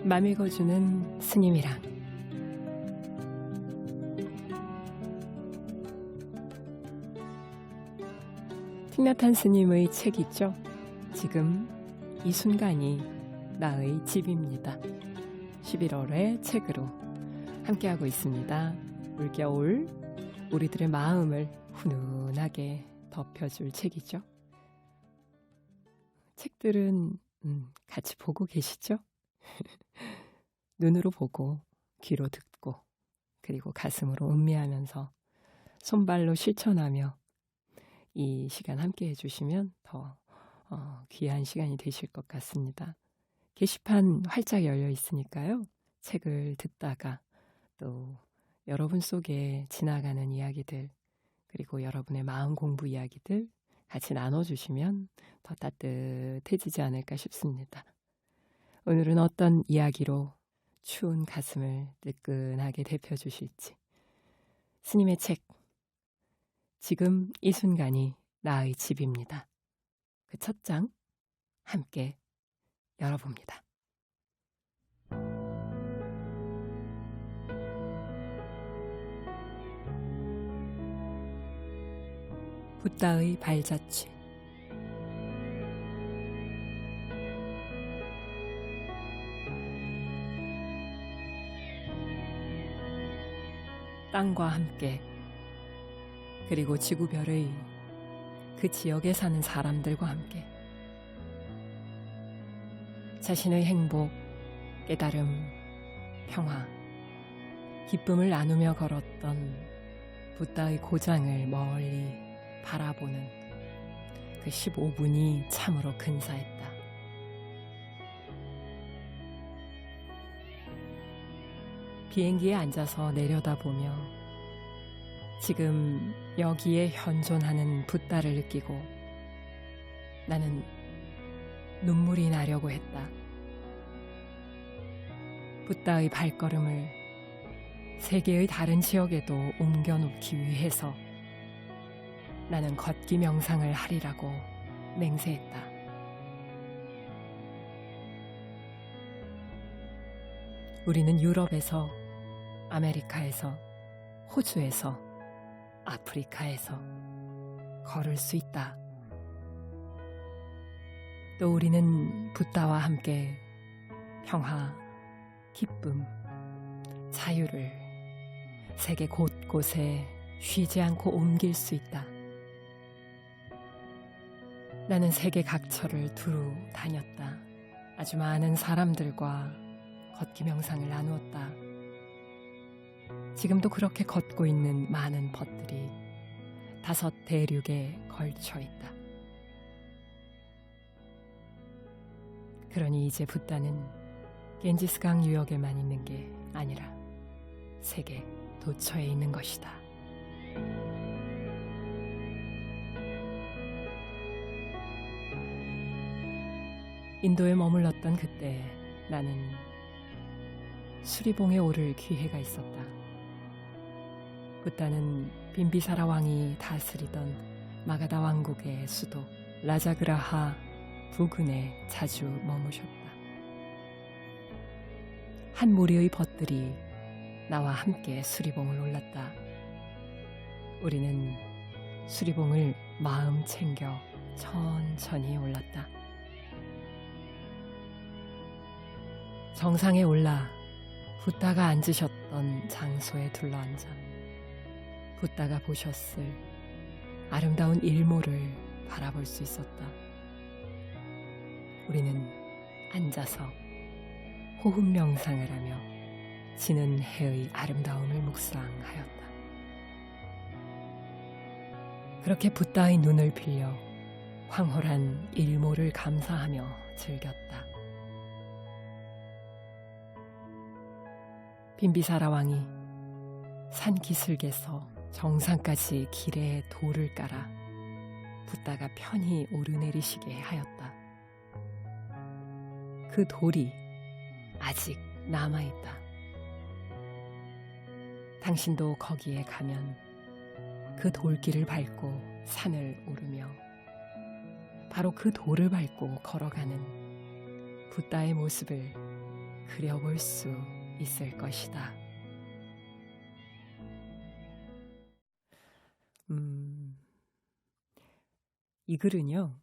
맘 읽어주는 스님이랑 틱나탄 스님의 책 있죠? 지금 이 순간이 나의 집입니다. 11월의 책으로 함께하고 있습니다. 올겨울 우리들의 마음을 훈훈하게 덮여줄 책이죠. 책들은 같이 보고 계시죠? 눈으로 보고 귀로 듣고 그리고 가슴으로 음미하면서 손발로 실천하며 이 시간 함께 해주시면 더 귀한 시간이 되실 것 같습니다. 게시판 활짝 열려 있으니까요. 책을 듣다가 또 여러분 속에 지나가는 이야기들 그리고 여러분의 마음 공부 이야기들 같이 나눠주시면 더 따뜻해지지 않을까 싶습니다. 오늘은 어떤 이야기로 추운 가슴을 뜨끈하게 데펴주실지. 스님의 책, 지금 이 순간이 나의 집입니다. 그 첫 장 함께 열어봅니다. 붓다의 발자취. 땅과 함께 그리고 지구별의 그 지역에 사는 사람들과 함께 자신의 행복, 깨달음, 평화, 기쁨을 나누며 걸었던 붓다의 고장을 멀리 바라보는 그 15분이 참으로 근사했다. 비행기에 앉아서 내려다보며 지금 여기에 현존하는 붓다를 느끼고 나는 눈물이 나려고 했다. 붓다의 발걸음을 세계의 다른 지역에도 옮겨놓기 위해서 나는 걷기 명상을 하리라고 맹세했다. 우리는 유럽에서, 아메리카에서, 호주에서, 아프리카에서 걸을 수 있다. 또 우리는 붓다와 함께 평화, 기쁨, 자유를 세계 곳곳에 쉬지 않고 옮길 수 있다. 나는 세계 각처를 두루 다녔다. 아주 많은 사람들과 걷기 명상을 나누었다. 지금도 그렇게 걷고 있는 많은 벗들이 5 대륙에 걸쳐 있다. 그러니 이제 붓다는 겐지스강 유역에만 있는 게 아니라 세계 도처에 있는 것이다. 인도에 머물렀던 그때 나는 수리봉에 오를 기회가 있었다. 붓다는 빈비사라 왕이 다스리던 마가다 왕국의 수도 라자그라하 부근에 자주 머무셨다. 한 무리의 벗들이 나와 함께 수리봉을 올랐다. 우리는 수리봉을 마음 챙겨 천천히 올랐다. 정상에 올라 붓다가 앉으셨던 장소에 둘러앉아 붓다가 보셨을 아름다운 일몰을 바라볼 수 있었다. 우리는 앉아서 호흡 명상을 하며 지는 해의 아름다움을 묵상하였다. 그렇게 붓다의 눈을 빌려 황홀한 일몰을 감사하며 즐겼다. 빈비사라 왕이 산기슭에서 정상까지 길에 돌을 깔아 붓다가 편히 오르내리시게 하였다. 그 돌이 아직 남아있다. 당신도 거기에 가면 그 돌길을 밟고 산을 오르며 바로 그 돌을 밟고 걸어가는 붓다의 모습을 그려볼 수 있을 것이다. 이 글은요,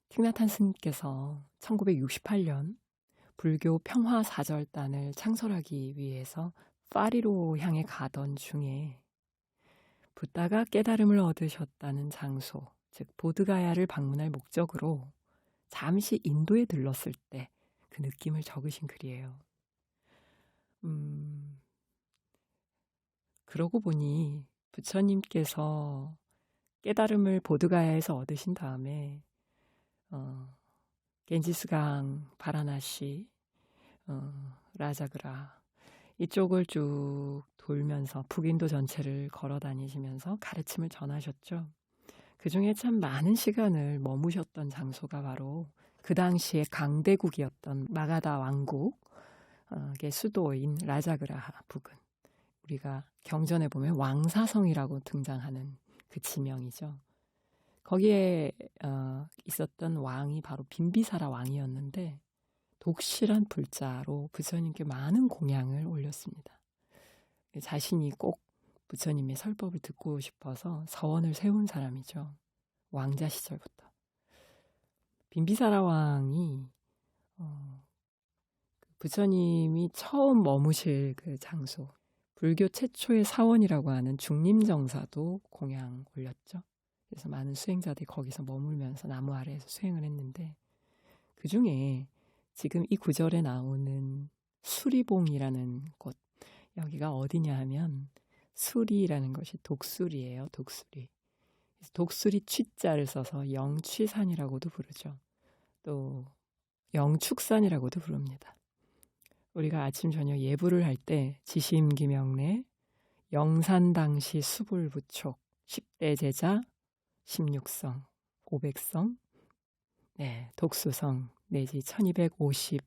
틱나탄 스님께서 1968년 불교 평화사절단을 창설하기 위해서 파리로 향해 가던 중에 붓다가 깨달음을 얻으셨다는 장소, 즉 보드가야를 방문할 목적으로 잠시 인도에 들렀을 때 그 느낌을 적으신 글이에요. 그러고 보니 부처님께서 깨달음을 보드가야에서 얻으신 다음에 겐지스강, 바라나시, 라자그라 이쪽을 쭉 돌면서 북인도 전체를 걸어 다니시면서 가르침을 전하셨죠. 그 중에 참 많은 시간을 머무셨던 장소가 바로 그 당시에 강대국이었던 마가다 왕국의 수도인 라자그라하 부근. 우리가 경전에 보면 왕사성이라고 등장하는 그 지명이죠. 거기에 있었던 왕이 바로 빈비사라 왕이었는데 독실한 불자로 부처님께 많은 공양을 올렸습니다. 자신이 꼭 부처님의 설법을 듣고 싶어서 서원을 세운 사람이죠. 왕자 시절부터. 빈비사라 왕이 부처님이 처음 머무실 그 장소, 불교 최초의 사원이라고 하는 중림정사도 공양 올렸죠. 그래서 많은 수행자들이 거기서 머물면서 나무 아래에서 수행을 했는데 그 중에 지금 이 구절에 나오는 수리봉이라는 곳, 여기가 어디냐 하면 수리라는 것이 독수리예요. 독수리. 독수리 취자를 써서 영취산이라고도 부르죠. 또 영축산이라고도 부릅니다. 우리가 아침 저녁 예불을 할 때 지심기명래 영산당시 수불부촉 10대 제자 16성 500성 독수성 내지 1250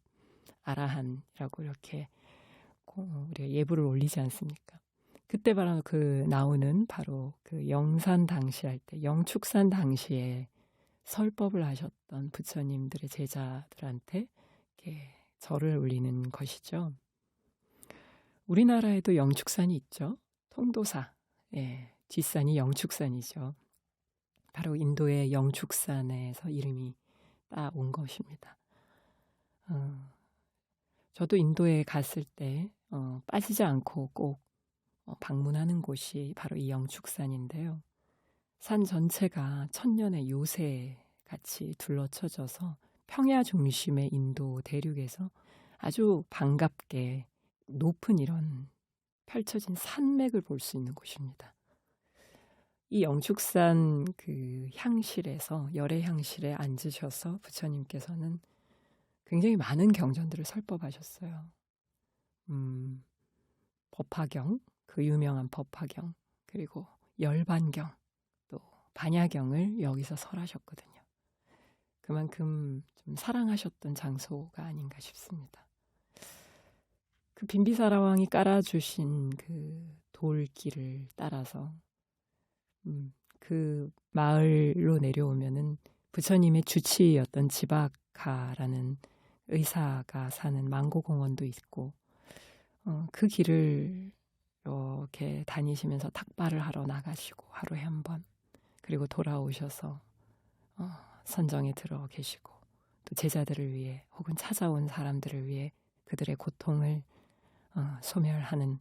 아라한이라고 이렇게 우리가 예불을 올리지 않습니까? 그때 바로 나오는 바로 그 영산 당시 할 때 영축산 당시에 설법을 하셨던 부처님들의 제자들한테 이렇게 절을 올리는 것이죠. 우리나라에도 영축산이 있죠. 통도사, 뒷산이 영축산이죠. 바로 인도의 영축산에서 이름이 따온 것입니다. 저도 인도에 갔을 때 빠지지 않고 꼭 방문하는 곳이 바로 이 영축산인데요. 산 전체가 천년의 요새 같이 둘러쳐져서 평야 중심의 인도 대륙에서 아주 반갑게 높은 이런 펼쳐진 산맥을 볼 수 있는 곳입니다. 이 영축산 그 향실에서 열애 향실에 앉으셔서 부처님께서는 굉장히 많은 경전들을 설법하셨어요. 법화경, 그 유명한 법화경, 그리고 열반경, 또 반야경을 여기서 설하셨거든요. 그만큼 좀 사랑하셨던 장소가 아닌가 싶습니다. 그 빈비사라 왕이 깔아주신 그 돌길을 따라서 그 마을로 내려오면은 부처님의 주치의였던 지바카라는 의사가 사는 망고공원도 있고 그 길을 이렇게 다니시면서 탁발을 하러 나가시고 하루에 한 번 그리고 돌아오셔서 선정에 들어 계시고 또 제자들을 위해 혹은 찾아온 사람들을 위해 그들의 고통을 소멸하는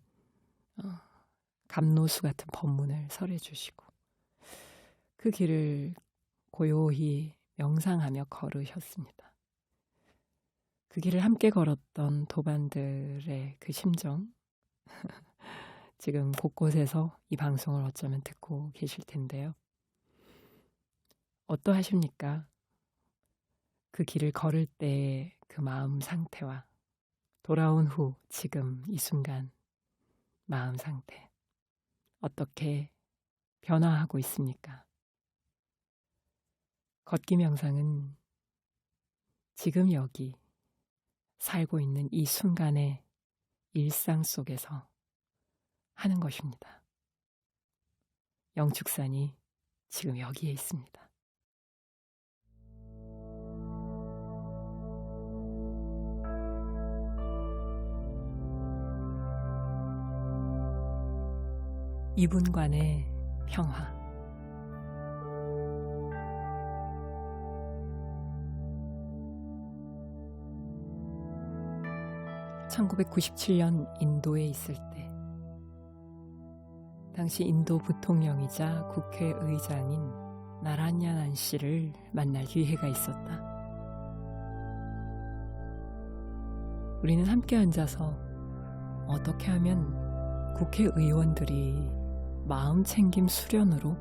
감노수 같은 법문을 설해 주시고 그 길을 고요히 명상하며 걸으셨습니다. 그 길을 함께 걸었던 도반들의 그 심정 지금 곳곳에서 이 방송을 어쩌면 듣고 계실 텐데요. 어떠하십니까? 그 길을 걸을 때의 그 마음 상태와 돌아온 후 지금 이 순간 마음 상태 어떻게 변화하고 있습니까? 걷기 명상은 지금 여기 살고 있는 이 순간의 일상 속에서 하는 것입니다. 영축산이 지금 여기에 있습니다. 이분간의 평화. 1997년 인도에 있을 때, 당시 인도 부통령이자 국회의장인 나란야난 씨를 만날 기회가 있었다. 우리는 함께 앉아서 어떻게 하면 국회의원들이 마음챙김 수련으로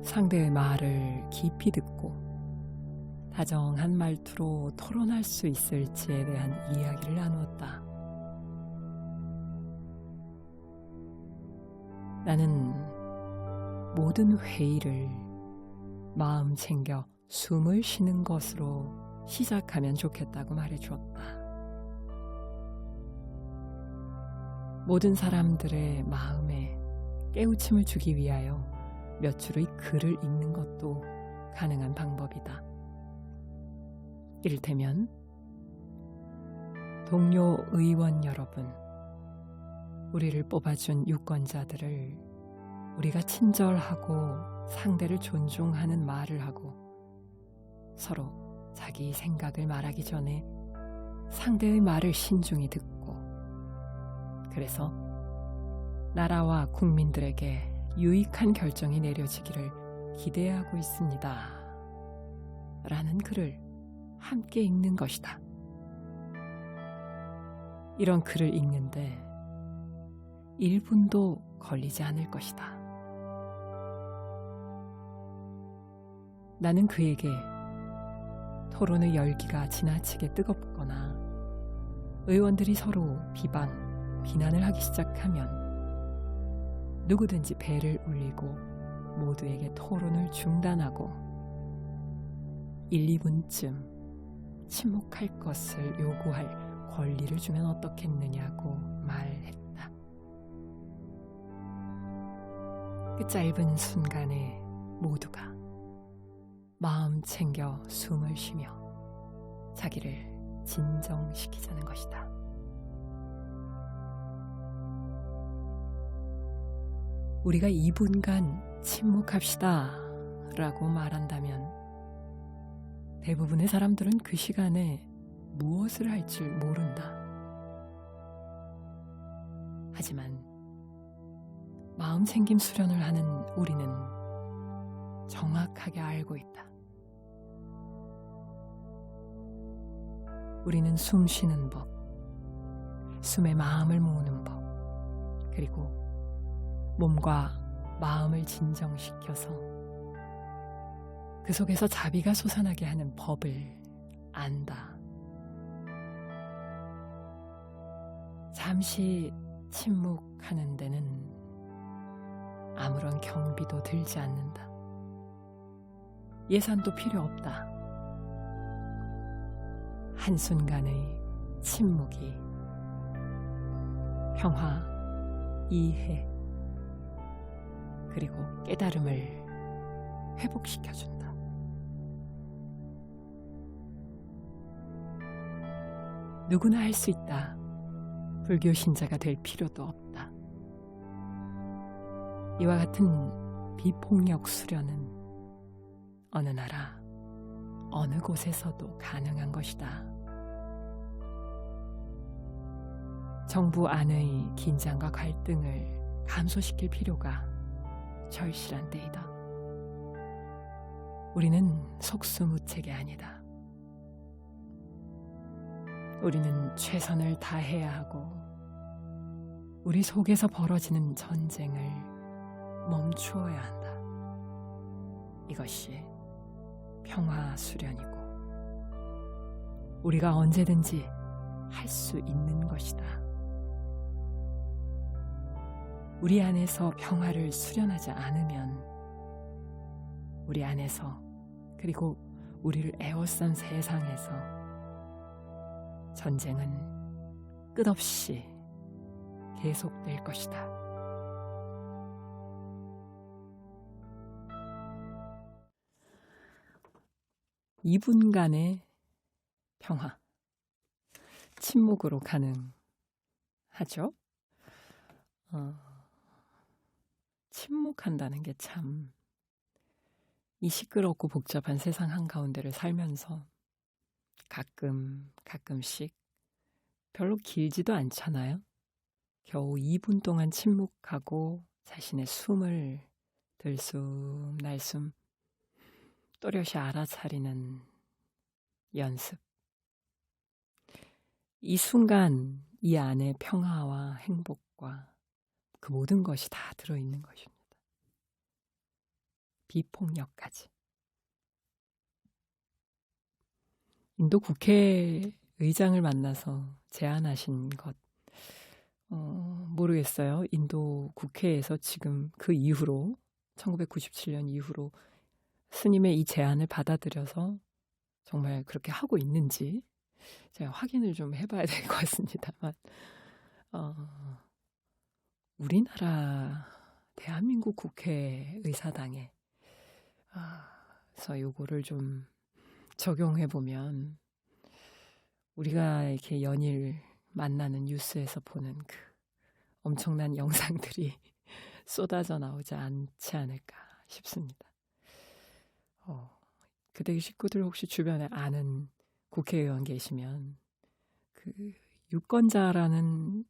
상대의 말을 깊이 듣고 다정한 말투로 토론할 수 있을지에 대한 이야기를 나누었다. 나는 모든 회의를 마음 챙겨 숨을 쉬는 것으로 시작하면 좋겠다고 말해주었다. 모든 사람들의 마음에 깨우침을 주기 위하여 몇 줄의 글을 읽는 것도 가능한 방법이다. 이를테면, 동료 의원 여러분, 우리를 뽑아준 유권자들을 우리가 친절하고 상대를 존중하는 말을 하고 서로 자기 생각을 말하기 전에 상대의 말을 신중히 듣고, 그래서 나라와 국민들에게 유익한 결정이 내려지기를 기대하고 있습니다. 라는 글을 함께 읽는 것이다. 이런 글을 읽는데 1분도 걸리지 않을 것이다. 나는 그에게 토론의 열기가 지나치게 뜨겁거나 의원들이 서로 비난을 하기 시작하면 누구든지 배를 울리고 모두에게 토론을 중단하고 1, 2분쯤 침묵할 것을 요구할 권리를 주면 어떻겠느냐고 말했다. 그 짧은 순간에 모두가 마음 챙겨 숨을 쉬며 자기를 진정시키자는 것이다. 우리가 2분간 침묵합시다 라고 말한다면 대부분의 사람들은 그 시간에 무엇을 할지 모른다. 하지만 마음챙김 수련을 하는 우리는 정확하게 알고 있다. 우리는 숨 쉬는 법, 숨에 마음을 모으는 법, 그리고 몸과 마음을 진정시켜서 그 속에서 자비가 솟아나게 하는 법을 안다. 잠시 침묵하는 데는 아무런 경비도 들지 않는다. 예산도 필요 없다. 한순간의 침묵이 평화, 이해, 그리고 깨달음을 회복시켜준다. 누구나 할 수 있다. 불교 신자가 될 필요도 없다. 이와 같은 비폭력 수련은 어느 나라, 어느 곳에서도 가능한 것이다. 정부 안의 긴장과 갈등을 감소시킬 필요가 절실한 때이다. 우리는 속수무책이 아니다. 우리는 최선을 다해야 하고 우리 속에서 벌어지는 전쟁을 멈추어야 한다. 이것이 평화 수련이고 우리가 언제든지 할 수 있는 것이다. 우리 안에서 평화를 수련하지 않으면 우리 안에서 그리고 우리를 에워싼 세상에서 전쟁은 끝없이 계속될 것이다. (2분간의) 평화, 침묵으로 가능하죠. 침묵한다는 게 참, 이 시끄럽고 복잡한 세상 한가운데를 살면서 가끔씩 별로 길지도 않잖아요. 겨우 2분 동안 침묵하고 자신의 숨을 들숨 날숨 또렷이 알아차리는 연습. 이 순간 이 안에 평화와 행복과 그 모든 것이 다 들어있는 것입니다. 비폭력까지. 인도 국회의장을 만나서 제안하신 것, 모르겠어요. 인도 국회에서 지금 그 이후로 1997년 이후로 스님의 이 제안을 받아들여서 정말 그렇게 하고 있는지 제가 확인을 좀 해봐야 될 것 같습니다만, 우리나라 대한민국 국회의사당에 그래서 요거를 좀 적용해 보면 우리가 이렇게 연일 만나는 뉴스에서 보는 그 엄청난 영상들이 쏟아져 나오지 않지 않을까 싶습니다. 그대 식구들 혹시 주변에 아는 국회의원 계시면 그 유권자라는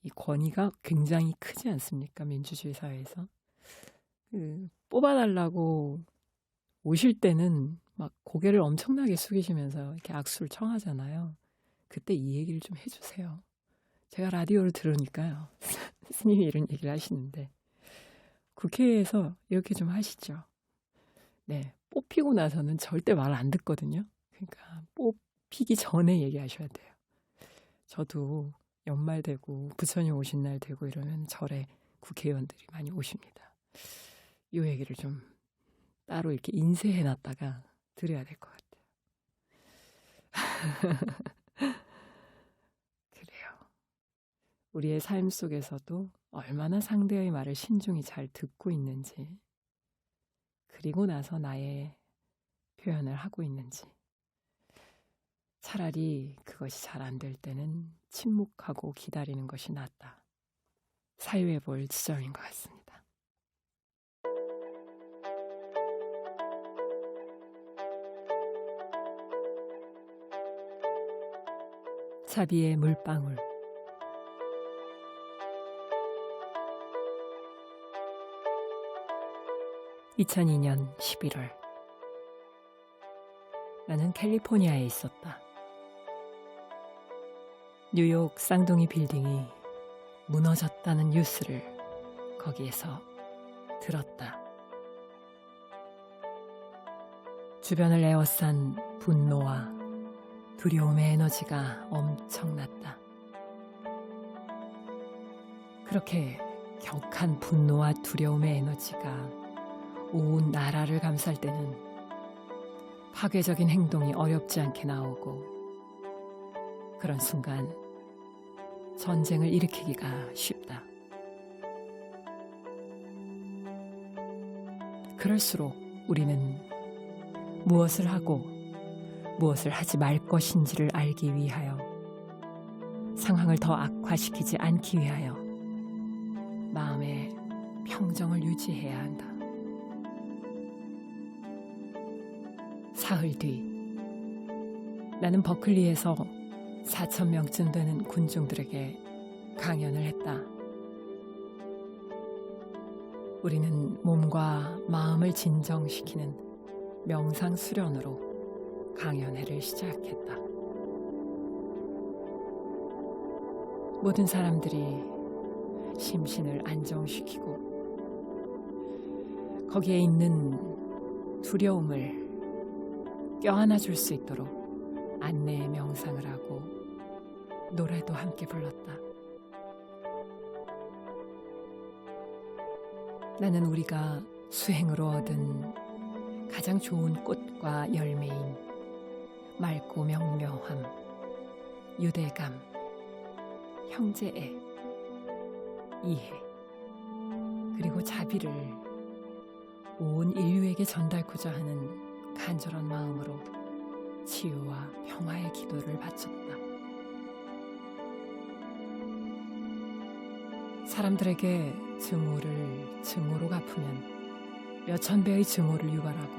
이 권위가 굉장히 크지 않습니까? 민주주의 사회에서. 뽑아달라고 오실 때는 막 고개를 엄청나게 숙이시면서 이렇게 악수를 청하잖아요. 그때 이 얘기를 좀 해주세요. 제가 라디오를 들으니까요. 스님이 이런 얘기를 하시는데 국회에서 이렇게 좀 하시죠. 네, 뽑히고 나서는 절대 말 안 듣거든요. 그러니까 뽑히기 전에 얘기하셔야 돼요. 저도 연말 되고 부처님 오신 날 되고 이러면 절에 국회의원들이 많이 오십니다. 이 얘기를 좀 따로 이렇게 인쇄해놨다가 드려야 될 것 같아요. 그래요. 우리의 삶 속에서도 얼마나 상대의 말을 신중히 잘 듣고 있는지, 그리고 나서 나의 표현을 하고 있는지. 차라리 그것이 잘 안 될 때는 침묵하고 기다리는 것이 낫다. 사유해 볼 지점인 것 같습니다. 자비의 물방울. (2002년 11월) 나는 캘리포니아에 있었다. 뉴욕 쌍둥이 빌딩이 무너졌다는 뉴스를 거기에서 들었다. 주변을 에워싼 분노와 두려움의 에너지가 엄청났다. 그렇게 격한 분노와 두려움의 에너지가 온 나라를 감쌀 때는 파괴적인 행동이 어렵지 않게 나오고, 그런 순간 전쟁을 일으키기가 쉽다. 그럴수록 우리는 무엇을 하고 무엇을 하지 말 것인지를 알기 위하여, 상황을 더 악화시키지 않기 위하여 마음의 평정을 유지해야 한다. 사흘 뒤 나는 버클리에서 4,000명쯤 되는 군중들에게 강연을 했다. 우리는 몸과 마음을 진정시키는 명상 수련으로 강연회를 시작했다. 모든 사람들이 심신을 안정시키고 거기에 있는 두려움을 껴안아 줄 수 있도록 안내의 명상을 하고 노래도 함께 불렀다. 나는 우리가 수행으로 얻은 가장 좋은 꽃과 열매인 맑고 명료함, 유대감, 형제애, 이해, 그리고 자비를 온 인류에게 전달코자 하는 간절한 마음으로 치유와 평화의 기도를 바쳤다. 사람들에게 증오를 증오로 갚으면 몇천 배의 증오를 유발하고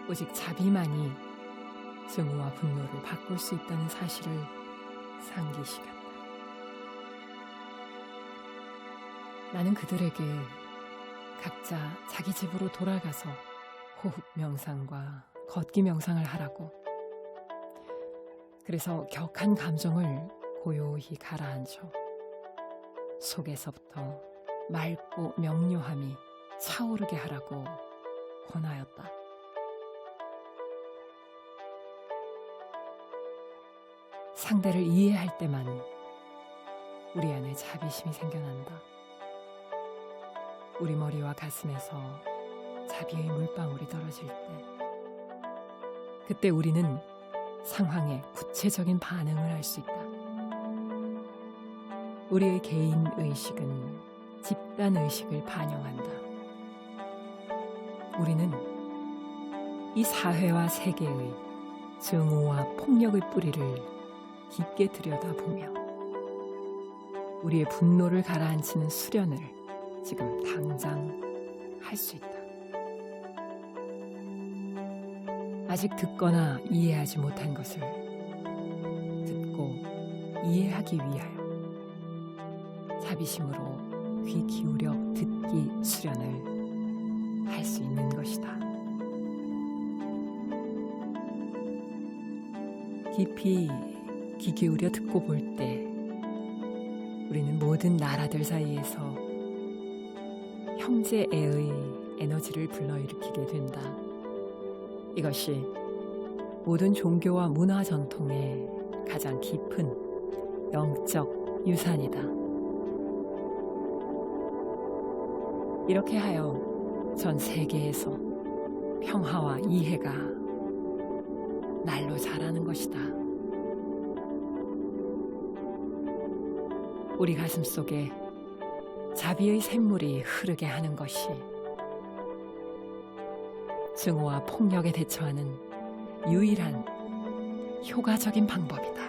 오직 자비만이 증오와 분노를 바꿀 수 있다는 사실을 상기시켰다. 나는 그들에게 각자 자기 집으로 돌아가서 호흡 명상과 걷기 명상을 하라고, 그래서 격한 감정을 고요히 가라앉혀 속에서부터 맑고 명료함이 차오르게 하라고 권하였다. 상대를 이해할 때만 우리 안에 자비심이 생겨난다. 우리 머리와 가슴에서 자비의 물방울이 떨어질 때, 그때 우리는 상황에 구체적인 반응을 할 수 있다. 우리의 개인 의식은 집단 의식을 반영한다. 우리는 이 사회와 세계의 증오와 폭력의 뿌리를 깊게 들여다보며 우리의 분노를 가라앉히는 수련을 지금 당장 할 수 있다. 아직 듣거나 이해하지 못한 것을 듣고 이해하기 위하여 자비심으로 귀 기울여 듣기 수련을 할 수 있는 것이다. 깊이 귀 기울여 듣고 볼 때 우리는 모든 나라들 사이에서 형제애의 에너지를 불러일으키게 된다. 이것이 모든 종교와 문화 전통의 가장 깊은 영적 유산이다. 이렇게 하여 전 세계에서 평화와 이해가 날로 자라는 것이다. 우리 가슴 속에 자비의 샘물이 흐르게 하는 것이 증오와 폭력에 대처하는 유일한 효과적인 방법이다.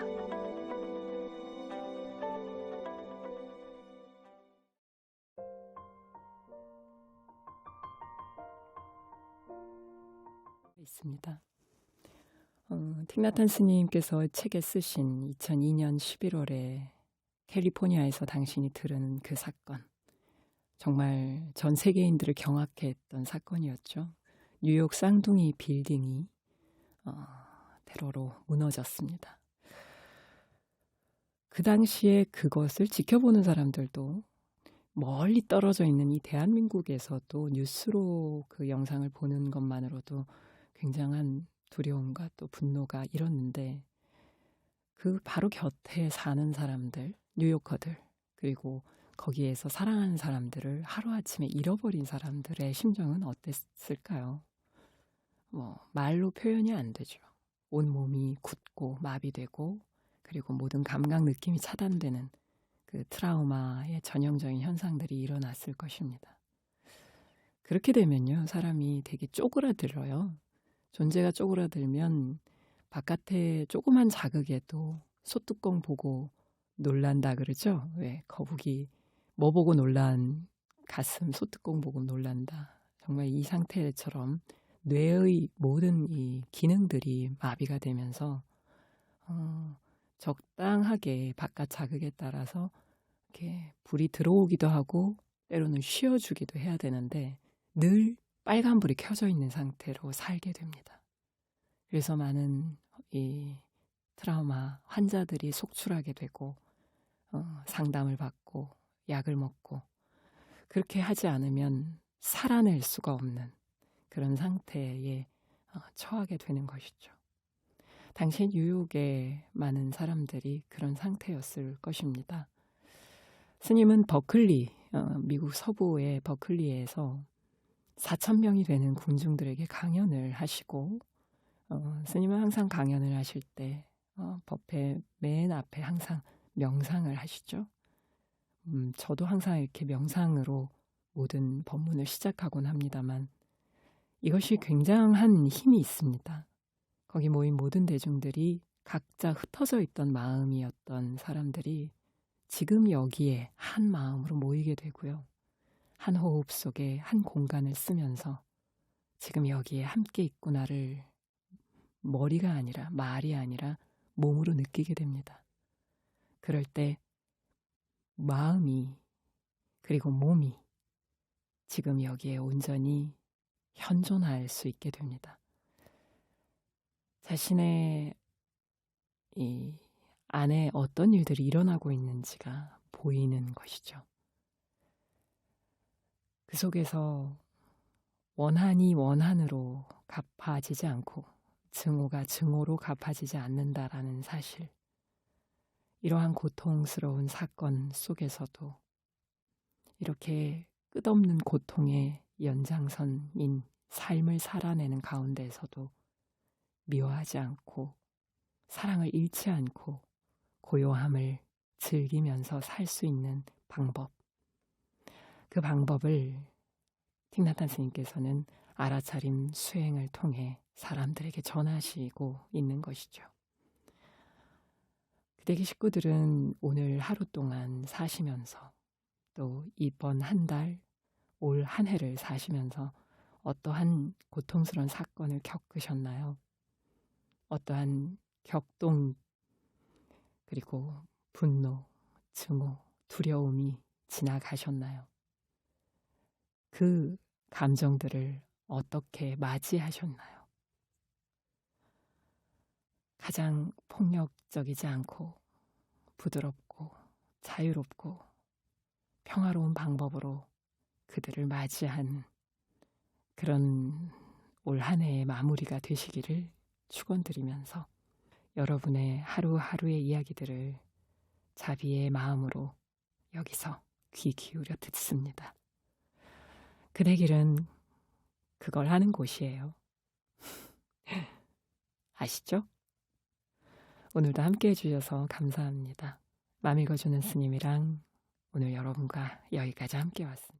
있습니다. 틱나탄 스님께서 책에 쓰신 2002년 11월에 캘리포니아에서 당신이 들은 그 사건, 정말 전 세계인들을 경악해 했던 사건이었죠. 뉴욕 쌍둥이 빌딩이 테러로 무너졌습니다. 그 당시에 그것을 지켜보는 사람들도 멀리 떨어져 있는 이 대한민국에서도 뉴스로 그 영상을 보는 것만으로도 굉장한 두려움과 또 분노가 일었는데, 그 바로 곁에 사는 사람들, 뉴요커들, 그리고 거기에서 사랑하는 사람들을 하루아침에 잃어버린 사람들의 심정은 어땠을까요? 말로 표현이 안 되죠. 온몸이 굳고 마비되고, 그리고 모든 감각 느낌이 차단되는 그 트라우마의 전형적인 현상들이 일어났을 것입니다. 그렇게 되면요, 사람이 되게 쪼그라들어요. 존재가 쪼그라들면 바깥에 조그만 자극에도 소뚜껑 보고 놀란다 그러죠. 왜 거북이 뭐 보고 놀란 가슴 소뚜껑 보고 놀란다. 정말 이 상태처럼 뇌의 모든 이 기능들이 마비가 되면서 적당하게 바깥 자극에 따라서 이렇게 불이 들어오기도 하고 때로는 쉬어주기도 해야 되는데 늘 빨간불이 켜져 있는 상태로 살게 됩니다. 그래서 많은 이 트라우마 환자들이 속출하게 되고 상담을 받고 약을 먹고, 그렇게 하지 않으면 살아낼 수가 없는 그런 상태에 처하게 되는 것이죠. 당시 뉴욕의 많은 사람들이 그런 상태였을 것입니다. 스님은 버클리, 미국 서부의 버클리에서 4,000명이 되는 군중들에게 강연을 하시고, 스님은 항상 강연을 하실 때 법회 맨 앞에 항상 명상을 하시죠. 저도 항상 이렇게 명상으로 모든 법문을 시작하곤 합니다만 이것이 굉장한 힘이 있습니다. 거기 모인 모든 대중들이 각자 흩어져 있던 마음이었던 사람들이 지금 여기에 한 마음으로 모이게 되고요. 한 호흡 속에 한 공간을 쓰면서 지금 여기에 함께 있구나를 머리가 아니라 말이 아니라 몸으로 느끼게 됩니다. 그럴 때 마음이 그리고 몸이 지금 여기에 온전히 현존할 수 있게 됩니다. 자신의 이 안에 어떤 일들이 일어나고 있는지가 보이는 것이죠. 그 속에서 원한이 원한으로 갚아지지 않고 증오가 증오로 갚아지지 않는다라는 사실, 이러한 고통스러운 사건 속에서도 이렇게 끝없는 고통의 연장선인 삶을 살아내는 가운데에서도 미워하지 않고 사랑을 잃지 않고 고요함을 즐기면서 살 수 있는 방법, 그 방법을 틱나탄 스님께서는 알아차림 수행을 통해 사람들에게 전하시고 있는 것이죠. 그대기 식구들은 오늘 하루 동안 사시면서 또 이번 한 달, 올 한 해를 사시면서 어떠한 고통스러운 사건을 겪으셨나요? 어떠한 격동 그리고 분노, 증오, 두려움이 지나가셨나요? 그 감정들을 어떻게 맞이하셨나요? 가장 폭력적이지 않고 부드럽고 자유롭고 평화로운 방법으로 그들을 맞이한 그런 올 한 해의 마무리가 되시기를 축원드리면서 여러분의 하루하루의 이야기들을 자비의 마음으로 여기서 귀 기울여 듣습니다. 그대 길은 그걸 하는 곳이에요. 아시죠? 오늘도 함께 해주셔서 감사합니다. 맘 읽어주는 스님이랑 오늘 여러분과 여기까지 함께 왔습니다.